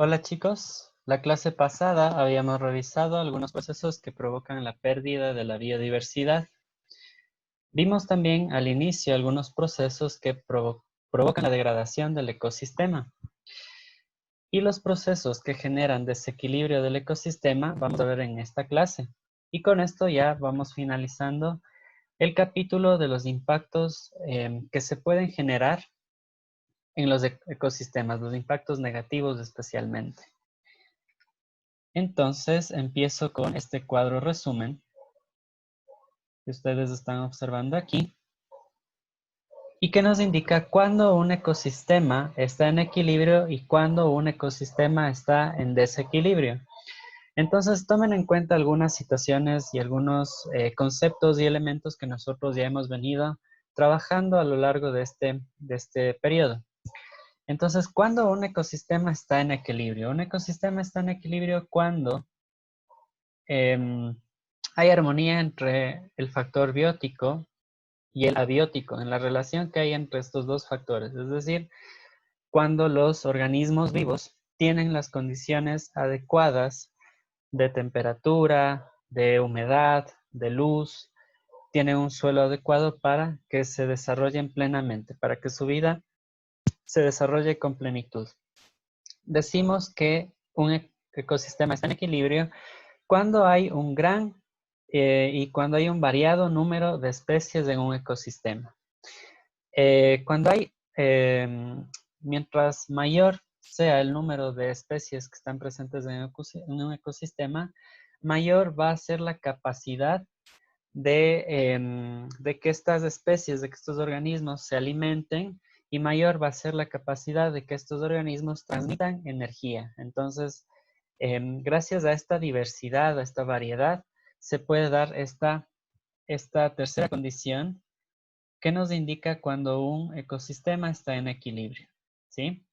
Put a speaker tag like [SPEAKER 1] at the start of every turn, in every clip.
[SPEAKER 1] Hola chicos, la clase pasada habíamos revisado algunos procesos que provocan la pérdida de la biodiversidad. Vimos también al inicio algunos procesos que provocan la degradación del ecosistema. Y los procesos que generan desequilibrio del ecosistema vamos a ver en esta clase. Y con esto ya vamos finalizando el capítulo de los impactos que se pueden generar en los ecosistemas, los impactos negativos especialmente. Entonces empiezo con este cuadro resumen que ustedes están observando aquí y que nos indica cuándo un ecosistema está en equilibrio y cuándo un ecosistema está en desequilibrio. Entonces tomen en cuenta algunas situaciones y algunos conceptos y elementos que nosotros ya hemos venido trabajando a lo largo de este periodo. Entonces, ¿cuándo un ecosistema está en equilibrio? Un ecosistema está en equilibrio cuando hay armonía entre el factor biótico y el abiótico, en la relación que hay entre estos dos factores. Es decir, cuando los organismos vivos tienen las condiciones adecuadas de temperatura, de humedad, de luz, tienen un suelo adecuado para que se desarrollen plenamente, para que su vida se desarrolle con plenitud. Decimos que un ecosistema está en equilibrio cuando hay un gran y cuando hay un variado número de especies en un ecosistema. Cuando hay, mientras mayor sea el número de especies que están presentes en un ecosistema, mayor va a ser la capacidad de que estas especies, de que estos organismos se alimenten y mayor va a ser la capacidad de que estos organismos transmitan energía. Entonces, gracias a esta diversidad, a esta variedad, se puede dar esta tercera condición que nos indica cuando un ecosistema está en equilibrio, ¿sí?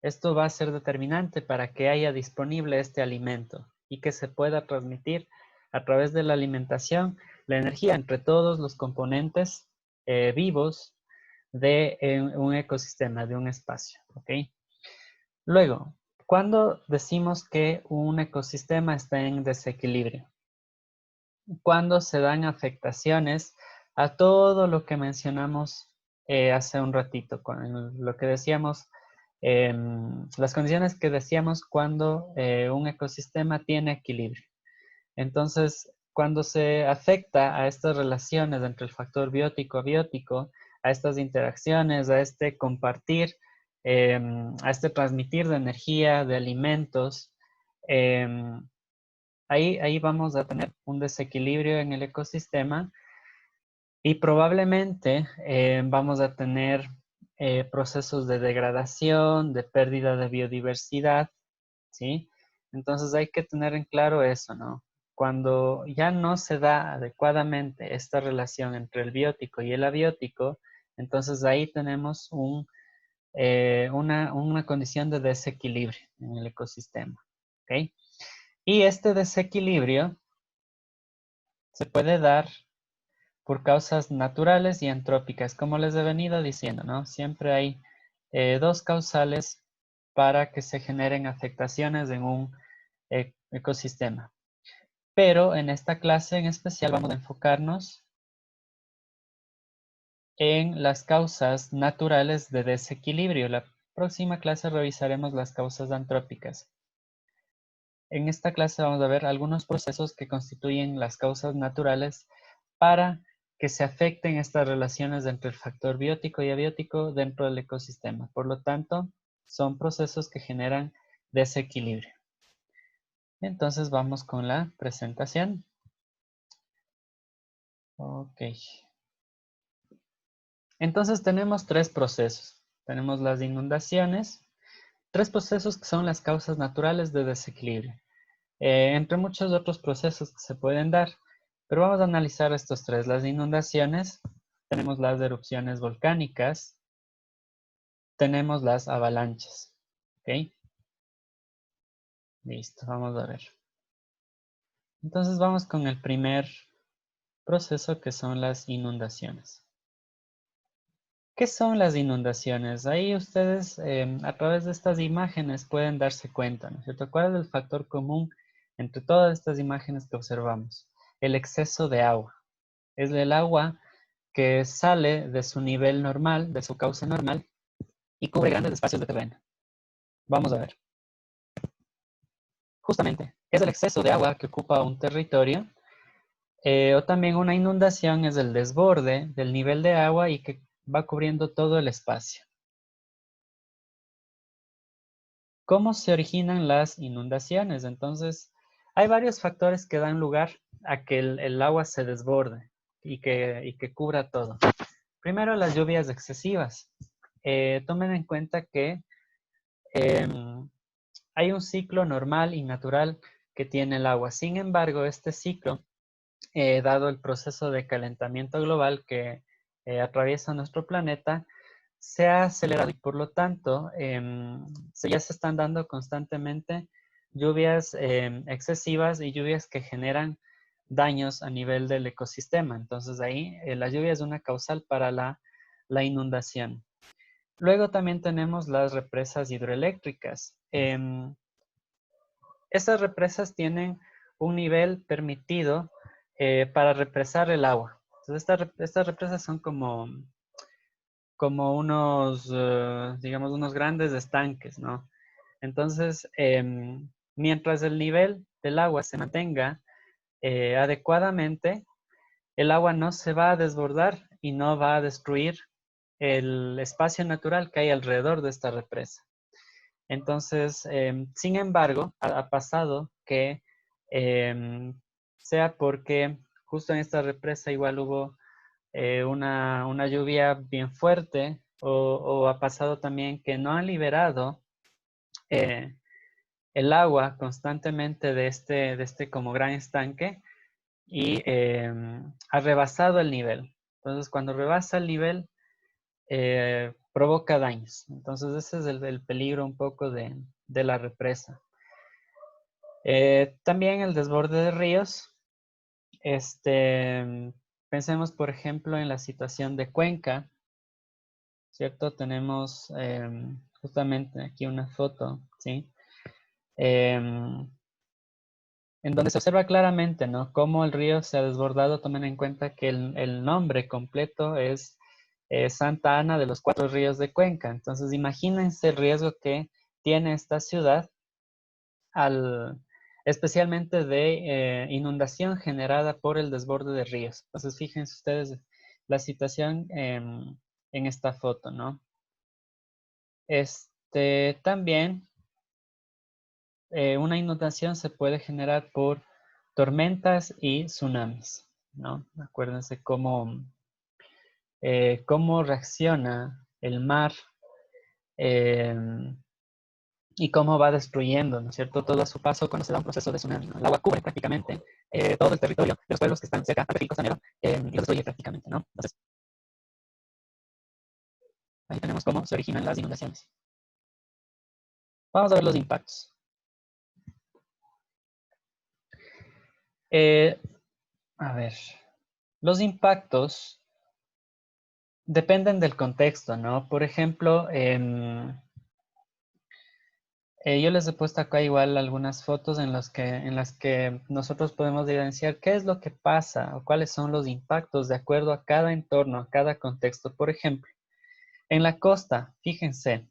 [SPEAKER 1] Esto va a ser determinante para que haya disponible este alimento y que se pueda transmitir a través de la alimentación la energía entre todos los componentes vivos de un ecosistema, de un espacio, ¿ok? Luego, ¿cuándo decimos que un ecosistema está en desequilibrio? Cuando se dan afectaciones a todo lo que mencionamos hace un ratito, con lo que decíamos, las condiciones que decíamos cuando un ecosistema tiene equilibrio. Entonces, cuando se afecta a estas relaciones entre el factor biótico-abiótico, a estas interacciones, a este compartir, a este transmitir de energía, de alimentos, ahí vamos a tener un desequilibrio en el ecosistema y probablemente vamos a tener procesos de degradación, de pérdida de biodiversidad, ¿sí? Entonces hay que tener en claro eso, ¿no? Cuando ya no se da adecuadamente esta relación entre el biótico y el abiótico, entonces ahí tenemos una condición de desequilibrio en el ecosistema, ¿ok? Y este desequilibrio se puede dar por causas naturales y antrópicas, como les he venido diciendo, ¿no? Siempre hay dos causales para que se generen afectaciones en un ecosistema. Pero en esta clase en especial vamos a enfocarnos en las causas naturales de desequilibrio. La próxima clase revisaremos las causas antrópicas. En esta clase vamos a ver algunos procesos que constituyen las causas naturales para que se afecten estas relaciones entre el factor biótico y abiótico dentro del ecosistema. Por lo tanto, son procesos que generan desequilibrio. Entonces vamos con la presentación. Ok. Entonces tenemos tres procesos. Tenemos las inundaciones, tres procesos que son las causas naturales de desequilibrio. Entre muchos otros procesos que se pueden dar, pero vamos a analizar estos tres. Las inundaciones, tenemos las erupciones volcánicas, tenemos las avalanchas. ¿Ok? Listo, vamos a ver. Entonces vamos con el primer proceso que son las inundaciones. ¿Qué son las inundaciones? Ahí ustedes a través de estas imágenes pueden darse cuenta, ¿no es cierto? ¿Cuál es el factor común entre todas estas imágenes que observamos? El exceso de agua. Es el agua que sale de su nivel normal, de su cauce normal, y cubre grandes espacios de terreno. Vamos a ver. Justamente, es el exceso de agua que ocupa un territorio, o también una inundación es el desborde del nivel de agua y que va cubriendo todo el espacio. ¿Cómo se originan las inundaciones? Entonces, hay varios factores que dan lugar a que el agua se desborde y que cubra todo. Primero, las lluvias excesivas. Tomen en cuenta que hay un ciclo normal y natural que tiene el agua. Sin embargo, este ciclo, dado el proceso de calentamiento global que atraviesa nuestro planeta, se ha acelerado y por lo tanto ya se están dando constantemente lluvias excesivas y lluvias que generan daños a nivel del ecosistema. Entonces ahí la lluvia es una causal para la inundación. Luego también tenemos las represas hidroeléctricas. Estas represas tienen un nivel permitido para represar el agua. Entonces estas represas son como unos, digamos, unos grandes estanques, ¿no? Entonces, mientras el nivel del agua se mantenga adecuadamente, el agua no se va a desbordar y no va a destruir el espacio natural que hay alrededor de esta represa. Entonces, sin embargo, ha pasado que sea porque justo en esta represa igual hubo una lluvia bien fuerte o ha pasado también que no han liberado eh, el agua constantemente de este como gran estanque y ha rebasado el nivel. Entonces, cuando rebasa el nivel, provoca daños. Entonces, ese es el peligro un poco de la represa. También el desborde de ríos. Pensemos, por ejemplo, en la situación de Cuenca, ¿cierto? Tenemos justamente aquí una foto, ¿sí? En donde se observa claramente, ¿no? Cómo el río se ha desbordado. Tomen en cuenta que el nombre completo es Santa Ana de los Cuatro Ríos de Cuenca. Entonces, imagínense el riesgo que tiene esta ciudad especialmente de inundación generada por el desborde de ríos. Entonces, fíjense ustedes la situación en esta foto, ¿no? También una inundación se puede generar por tormentas y tsunamis, ¿no? Acuérdense cómo reacciona el mar y cómo va destruyendo, ¿no es cierto? Todo a su paso cuando se da un proceso de tsunami, ¿no? El agua cubre prácticamente todo el territorio de los pueblos que están cerca al perfil costanero y lo destruye prácticamente, ¿no? Entonces, ahí tenemos cómo se originan las inundaciones. Vamos a ver los impactos. Eh, a ver, los impactos dependen del contexto, ¿no? Por ejemplo, yo les he puesto acá igual algunas fotos en las que nosotros podemos evidenciar qué es lo que pasa o cuáles son los impactos de acuerdo a cada entorno, a cada contexto. Por ejemplo, en la costa, fíjense,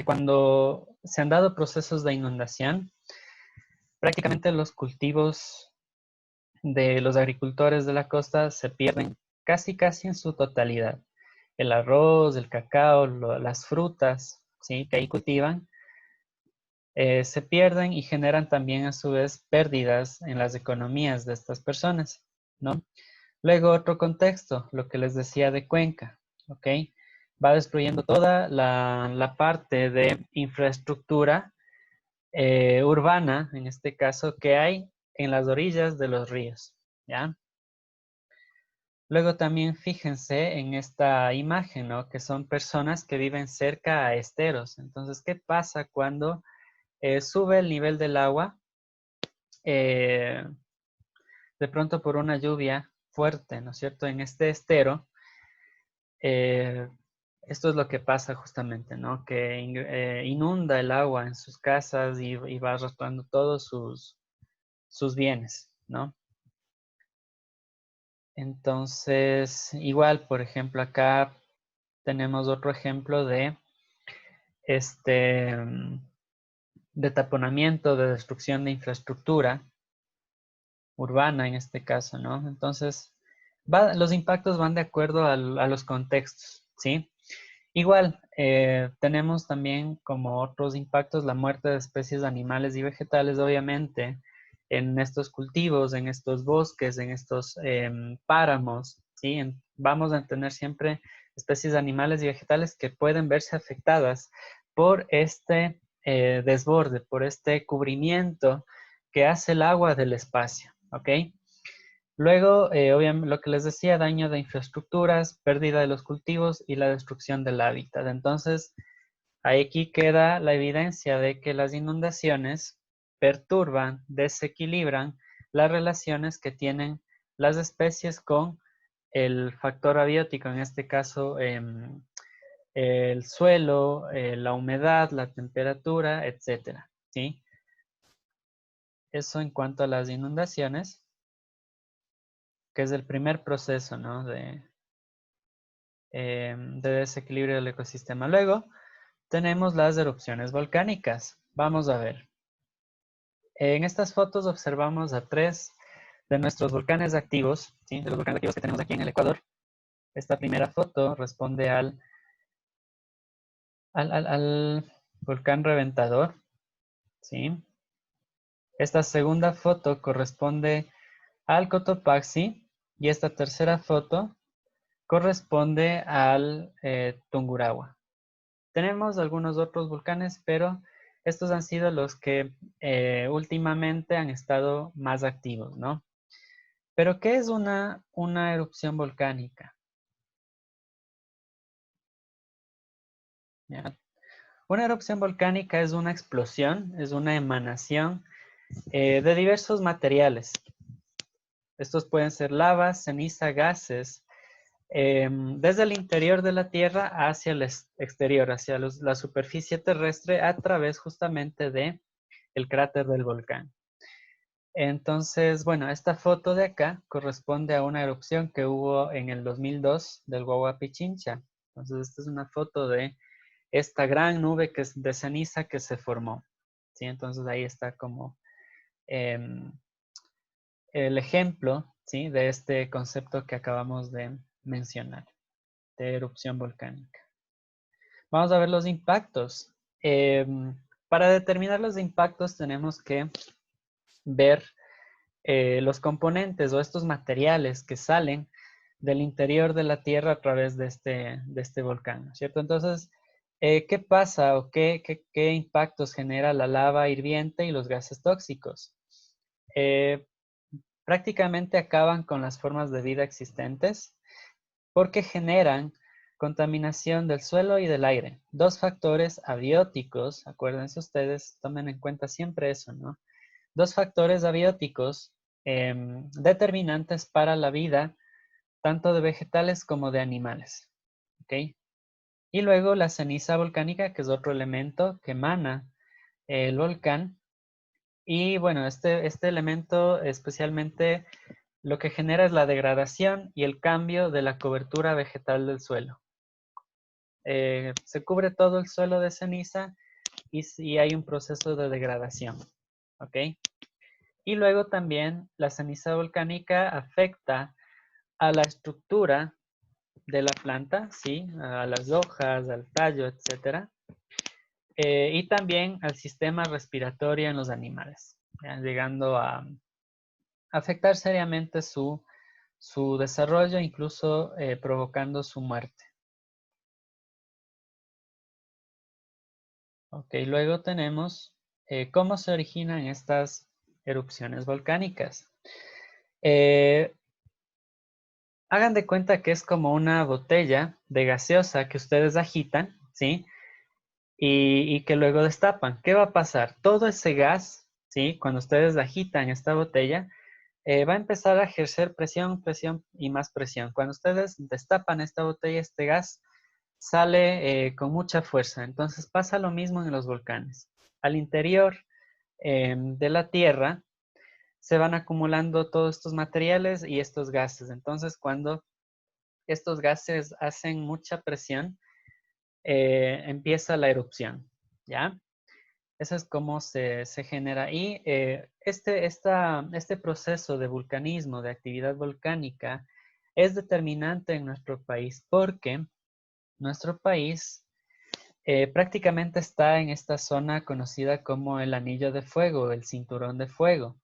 [SPEAKER 1] cuando se han dado procesos de inundación, prácticamente los cultivos de los agricultores de la costa se pierden casi en su totalidad. El arroz, el cacao, las frutas, ¿sí? Que ahí cultivan, se pierden y generan también a su vez pérdidas en las economías de estas personas, ¿no? Luego otro contexto, lo que les decía de Cuenca, ¿ok? Va destruyendo toda la parte de infraestructura urbana, en este caso, que hay en las orillas de los ríos, ¿ya? Luego también fíjense en esta imagen, ¿no? Que son personas que viven cerca a esteros. Entonces, ¿qué pasa cuando sube el nivel del agua? eh, de pronto por una lluvia fuerte, ¿no es cierto? En este estero, eh, esto es lo que pasa justamente, ¿no? Que inunda el agua en sus casas y va arrastrando todos sus bienes, ¿no? Entonces, igual, por ejemplo, acá tenemos otro ejemplo de este de taponamiento, de destrucción de infraestructura urbana en este caso, ¿no? Entonces, los impactos van de acuerdo a los contextos, ¿sí? Igual, tenemos también como otros impactos la muerte de especies animales y vegetales, obviamente, en estos cultivos, en estos bosques, en estos páramos, ¿sí? Vamos a tener siempre especies animales y vegetales que pueden verse afectadas por este desborde, por este cubrimiento que hace el agua del espacio, ¿ok? Luego, obviamente, lo que les decía, daño de infraestructuras, pérdida de los cultivos y la destrucción del hábitat. Entonces, aquí queda la evidencia de que las inundaciones perturban, desequilibran las relaciones que tienen las especies con el factor abiótico, en este caso, el suelo, la humedad, la temperatura, etcétera, ¿sí? Eso en cuanto a las inundaciones, que es el primer proceso, ¿no? De desequilibrio del ecosistema. Luego tenemos las erupciones volcánicas. Vamos a ver. En estas fotos observamos a 3 de nuestros volcanes activos, ¿sí? De los volcanes activos que tenemos aquí en el Ecuador. Esta primera foto responde al volcán Reventador, ¿sí? Esta segunda foto corresponde al Cotopaxi y esta tercera foto corresponde al Tungurahua. Tenemos algunos otros volcanes, pero estos han sido los que últimamente han estado más activos, ¿no? Pero, ¿qué es una erupción volcánica? ¿Ya? Una erupción volcánica es una explosión, es una emanación de diversos materiales. Estos pueden ser lava, ceniza, gases, desde el interior de la Tierra hacia el exterior, hacia la superficie terrestre, a través justamente de el cráter del volcán. Entonces, bueno, esta foto de acá corresponde a una erupción que hubo en el 2002 del Huayna Pichincha. Entonces, esta es una foto de esta gran nube de ceniza que se formó, ¿sí? Entonces, ahí está como em, el ejemplo, ¿sí? De este concepto que acabamos de mencionar, de erupción volcánica. Vamos a ver los impactos. Para determinar los impactos tenemos que ver los componentes o estos materiales que salen del interior de la Tierra a través de este volcán, ¿cierto? Entonces, ¿qué pasa o qué impactos genera la lava hirviente y los gases tóxicos? Eh, Prácticamente acaban con las formas de vida existentes porque generan contaminación del suelo y del aire. Dos factores abióticos, acuérdense ustedes, tomen en cuenta siempre eso, ¿no? Dos factores abióticos determinantes para la vida, tanto de vegetales como de animales. ¿Ok? Y luego la ceniza volcánica, que es otro elemento que emana el volcán. Y bueno, este elemento especialmente lo que genera es la degradación y el cambio de la cobertura vegetal del suelo. Se cubre todo el suelo de ceniza y hay un proceso de degradación. ¿Ok? Y luego también la ceniza volcánica afecta a la estructura de la planta, ¿sí? A las hojas, al tallo, etc. Y también al sistema respiratorio en los animales, ¿ya? Llegando a afectar seriamente su desarrollo, incluso provocando su muerte. Ok, luego tenemos cómo se originan estas erupciones volcánicas. Hagan de cuenta que es como una botella de gaseosa que ustedes agitan, ¿sí? Y que luego destapan. ¿Qué va a pasar? Todo ese gas, ¿sí? Cuando ustedes agitan esta botella, va a empezar a ejercer presión, presión y más presión. Cuando ustedes destapan esta botella, este gas sale con mucha fuerza. Entonces pasa lo mismo en los volcanes. Al interior de la Tierra se van acumulando todos estos materiales y estos gases. Entonces cuando estos gases hacen mucha presión, empieza la erupción, ¿ya? Eso es cómo se genera. Y este proceso de vulcanismo, de actividad volcánica, es determinante en nuestro país porque nuestro país prácticamente está en esta zona conocida como el Anillo de Fuego, el Cinturón de Fuego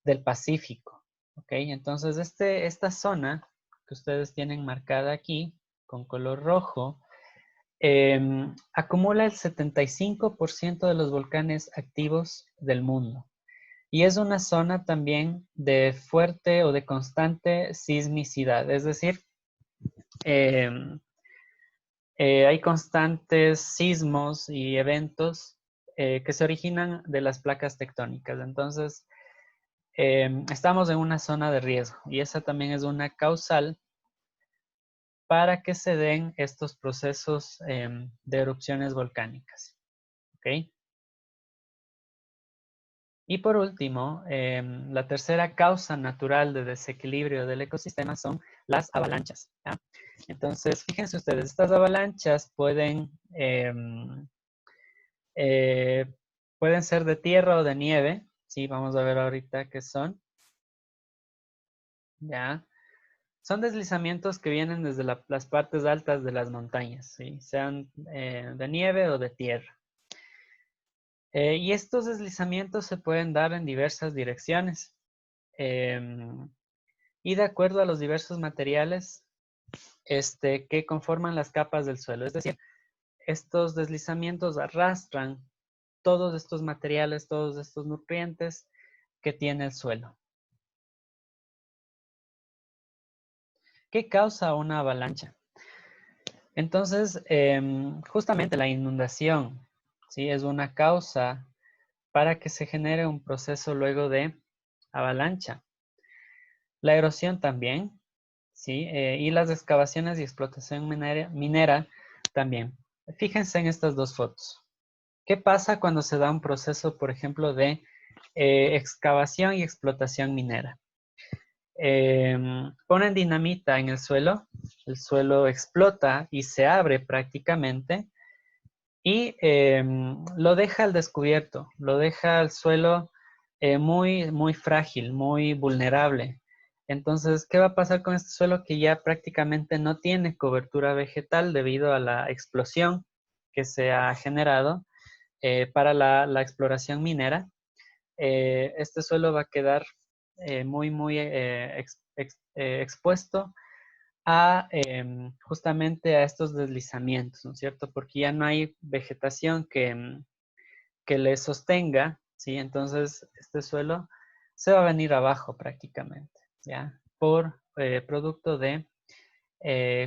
[SPEAKER 1] del Pacífico. ¿Ok? Entonces, esta zona que ustedes tienen marcada aquí con color rojo, acumula el 75% de los volcanes activos del mundo. Y es una zona también de fuerte o de constante sismicidad, es decir, hay constantes sismos y eventos que se originan de las placas tectónicas. Entonces, estamos en una zona de riesgo y esa también es una causal para que se den estos procesos de erupciones volcánicas. ¿Ok? Y por último, la tercera causa natural de desequilibrio del ecosistema son las avalanchas, ¿ya? Entonces, fíjense ustedes, estas avalanchas eh, pueden ser de tierra o de nieve, ¿sí? Vamos a ver ahorita qué son, ¿ya? Son deslizamientos que vienen desde las partes altas de las montañas, ¿sí? Sean de nieve o de tierra. Y estos deslizamientos se pueden dar en diversas direcciones. Y de acuerdo a los diversos materiales que conforman las capas del suelo. Es decir, estos deslizamientos arrastran todos estos materiales, todos estos nutrientes que tiene el suelo. ¿Qué causa una avalancha? Entonces, justamente la inundación, ¿sí? Es una causa para que se genere un proceso luego de avalancha. La erosión también, ¿sí? Y las excavaciones y explotación minera también. Fíjense en estas dos fotos. ¿Qué pasa cuando se da un proceso, por ejemplo, de excavación y explotación minera? Ponen dinamita en el suelo explota y se abre prácticamente y lo deja al descubierto, lo deja al suelo muy, muy frágil, muy vulnerable. Entonces, ¿qué va a pasar con este suelo que ya prácticamente no tiene cobertura vegetal debido a la explosión que se ha generado para la exploración minera? Este suelo va a quedar muy, muy expuesto a justamente a estos deslizamientos, ¿no es cierto? Porque ya no hay vegetación que le sostenga, ¿sí? Entonces, este suelo se va a venir abajo prácticamente, ¿ya? Por producto de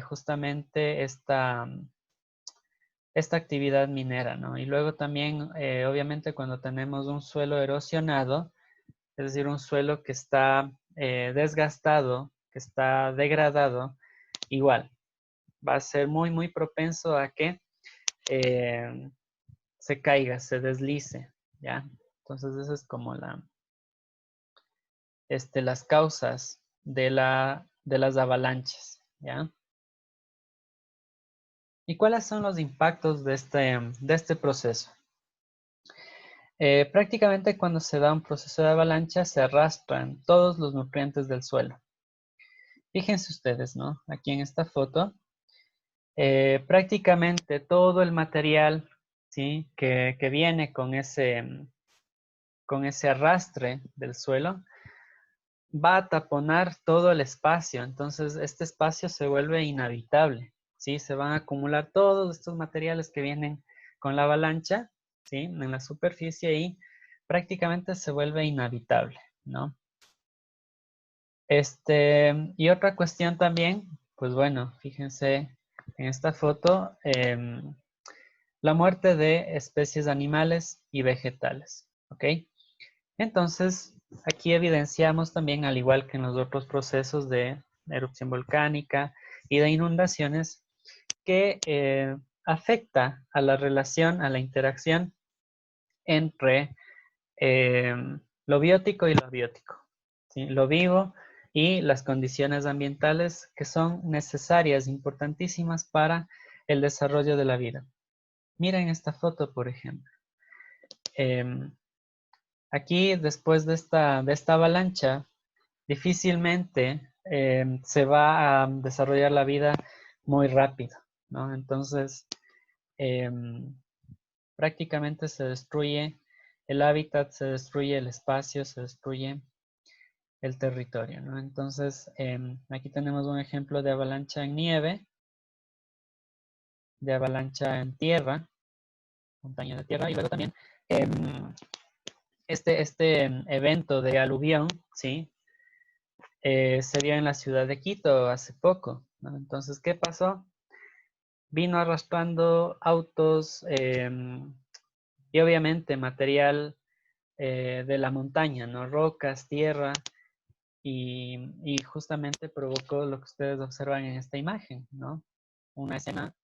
[SPEAKER 1] justamente esta actividad minera, ¿no? Y luego también, obviamente, cuando tenemos un suelo erosionado, es decir, un suelo que está desgastado, que está degradado, igual, va a ser muy, muy propenso a que eh, se caiga, se deslice, ¿ya? Entonces, eso es como las causas de las avalanchas, ¿ya? ¿Y cuáles son los impactos de este proceso? Prácticamente cuando se da un proceso de avalancha se arrastran todos los nutrientes del suelo. Fíjense ustedes, ¿no? Aquí en esta foto, prácticamente todo el material, ¿sí? que viene con ese arrastre del suelo va a taponar todo el espacio. Entonces, este espacio se vuelve inhabitable, ¿sí? Se van a acumular todos estos materiales que vienen con la avalancha, ¿sí? En la superficie y prácticamente se vuelve inhabitable, ¿no? Y otra cuestión también, pues bueno, fíjense en esta foto, la muerte de especies animales y vegetales, ¿ok? Entonces, aquí evidenciamos también, al igual que en los otros procesos de erupción volcánica y de inundaciones, que afecta a la relación, a la interacción entre lo biótico y lo abiótico, ¿sí? Lo vivo y las condiciones ambientales que son necesarias, importantísimas para el desarrollo de la vida. Miren esta foto, por ejemplo. Aquí, después de esta avalancha, difícilmente se va a desarrollar la vida muy rápido, ¿no? Entonces, prácticamente se destruye el hábitat, se destruye el espacio, se destruye el territorio, ¿no? Entonces, aquí tenemos un ejemplo de avalancha en nieve, de avalancha en tierra, montaña de tierra, y luego también este evento de aluvión, ¿sí? Se dio en la ciudad de Quito hace poco, ¿no? Entonces, ¿qué pasó? Vino arrastrando autos y obviamente material de la montaña, ¿no? Rocas, tierra, y justamente provocó lo que ustedes observan en esta imagen, ¿no? Una escena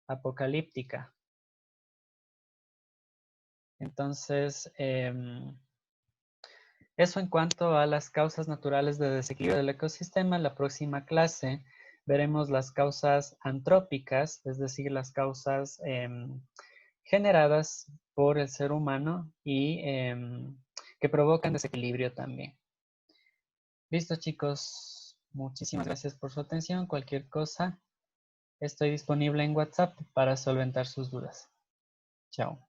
[SPEAKER 1] apocalíptica. Entonces, eso en cuanto a las causas naturales de desequilibrio del ecosistema. En la próxima clase veremos las causas antrópicas, es decir, las causas generadas por el ser humano y que provocan desequilibrio también. Listo, chicos. Muchísimas gracias por su atención. Cualquier cosa, estoy disponible en WhatsApp para solventar sus dudas. Chao.